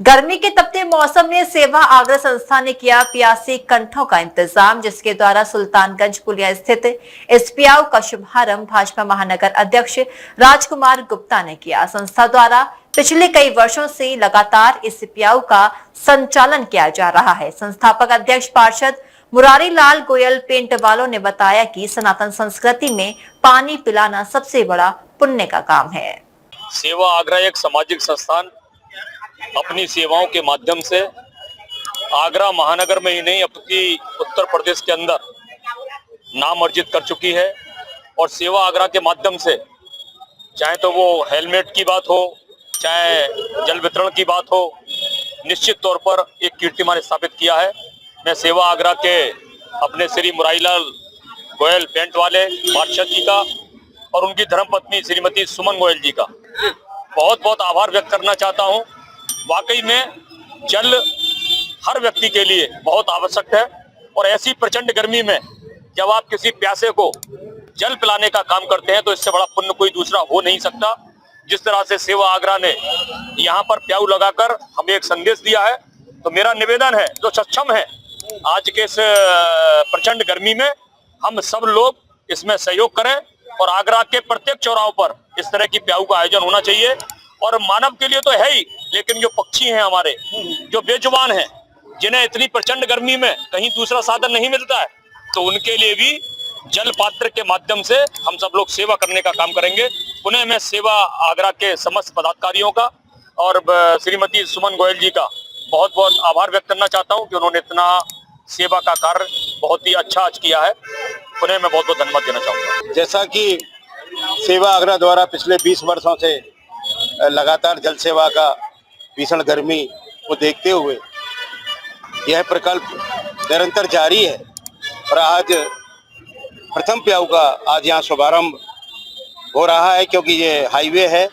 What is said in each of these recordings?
गर्मी के तपते मौसम में सेवा आग्रह संस्था ने किया प्यासी कंठों का इंतजाम, जिसके द्वारा सुल्तानगंज पुलिया स्थित इस प्याऊ का शुभारंभ भाजपा महानगर अध्यक्ष राजकुमार गुप्ता ने किया। संस्था द्वारा पिछले कई वर्षों से लगातार इस प्याऊ का संचालन किया जा रहा है। संस्थापक अध्यक्ष पार्षद मुरारी लाल गोयल पेंट वालों ने बताया कि सनातन संस्कृति में पानी पिलाना सबसे बड़ा पुण्य का काम है। सेवा आग्रह एक सामाजिक संस्थान अपनी सेवाओं के माध्यम से आगरा महानगर में ही नहीं अपनी उत्तर प्रदेश के अंदर नाम अर्जित कर चुकी है। और सेवा आग्रह के माध्यम से चाहे तो वो हेलमेट की बात हो, चाहे जल वितरण की बात हो, निश्चित तौर पर एक कीर्तिमान स्थापित किया है। मैं सेवा आग्रह के अपने श्री मुरारीलाल गोयल पेंट वाले पार्षद जी का और उनकी धर्मपत्नी श्रीमती सुमन गोयल जी का बहुत बहुत आभार व्यक्त करना चाहता हूं। वाकई में जल हर व्यक्ति के लिए बहुत आवश्यक है और ऐसी प्रचंड गर्मी में जब आप किसी प्यासे को जल पिलाने का काम करते हैं तो इससे बड़ा पुण्य कोई दूसरा हो नहीं सकता। जिस तरह से सेवा आग्रह ने यहाँ पर प्याऊ लगाकर हमें एक संदेश दिया है, तो मेरा निवेदन है जो सक्षम है आज के इस प्रचंड गर्मी में हम सब लोग इसमें सहयोग करें और आगरा के प्रत्येक चौराहों पर इस तरह की प्याऊ का आयोजन होना चाहिए। और मानव के लिए तो है ही, लेकिन जो पक्षी हैं हमारे जो बेजुबान हैं, जिन्हें इतनी प्रचंड गर्मी में कहीं दूसरा साधन नहीं मिलता है, तो उनके लिए भी जल पात्र के माध्यम से हम सब लोग सेवा करने का काम करेंगे। पुनः मैं सेवा आगरा के समस्त पदाधिकारियों का और श्रीमती सुमन गोयल जी का बहुत बहुत आभार व्यक्त करना चाहता हूं कि उन्होंने इतना सेवा का कार्य बहुत ही अच्छा आज किया है। पुनः मैं बहुत बहुत धन्यवाद देना चाहूँगा। जैसा कि सेवा आग्रह द्वारा पिछले 20 वर्षों से लगातार जल सेवा का भीषण गर्मी को देखते हुए यह प्रकल्प निरंतर जारी है और आज प्रथम प्याऊ का आज यहाँ शुभारंभ हो रहा है, क्योंकि ये हाईवे है।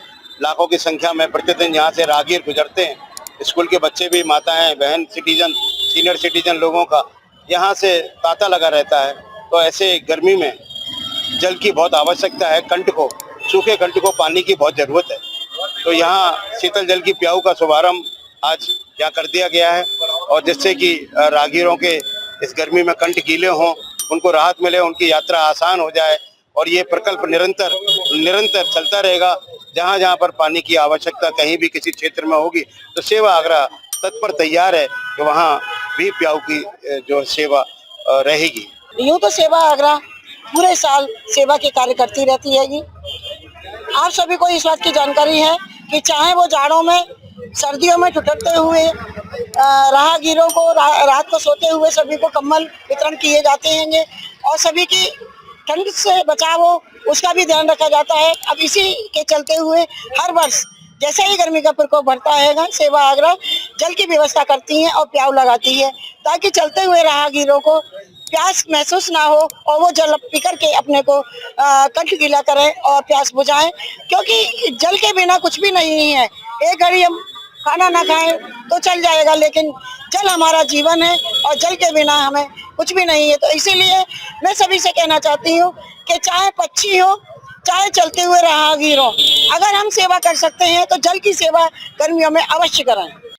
लाखों की संख्या में प्रतिदिन यहाँ से राहगीर गुजरते हैं। स्कूल के बच्चे भी, माताएं, बहन, सिटीजन, सीनियर सिटीजन लोगों का यहाँ से तांता लगा रहता है। तो ऐसे गर्मी में जल की बहुत आवश्यकता है। सूखे कंठ को पानी की बहुत ज़रूरत है। तो यहाँ शीतल जल की प्याऊ का शुभारंभ आज यहाँ कर दिया गया है और जिससे कि राहगीरों के इस गर्मी में कंठ गीले हों, उनको राहत मिले, उनकी यात्रा आसान हो जाए। और ये प्रकल्प निरंतर चलता रहेगा। जहाँ जहाँ पर पानी की आवश्यकता कहीं भी किसी क्षेत्र में होगी तो सेवा आग्रह तत्पर तैयार है कि वहाँ भी प्याऊ की जो सेवा रहेगी। यूँ तो सेवा आग्रह पूरे साल सेवा के कार्य करती रहती है जी। आप सभी को इस बात की जानकारी है कि चाहे वो जाड़ों में, सर्दियों में ठिठुरते हुए राहगीरों को रात को सोते हुए सभी को कंबल वितरण किए जाते हैं और सभी की ठंड से बचाव हो उसका भी ध्यान रखा जाता है। अब इसी के चलते हुए हर वर्ष जैसे ही गर्मी का प्रकोप बढ़ता है, सेवा आग्रह जल की व्यवस्था करती है और प्याऊ लगाती है ताकि चलते हुए राहगीरों को प्यास महसूस ना हो और वो जल पी करके अपने को कंठ गीला करें और प्यास बुझाएं। क्योंकि जल के बिना कुछ भी नहीं है। एक घड़ी हम खाना ना खाएं तो चल जाएगा, लेकिन जल हमारा जीवन है और जल के बिना हमें कुछ भी नहीं है। तो इसीलिए मैं सभी से कहना चाहती हूँ कि चाहे पक्षी हो, चाहे चलते हुए राहगीर हो, अगर हम सेवा कर सकते हैं तो जल की सेवा गर्मियों में अवश्य करें।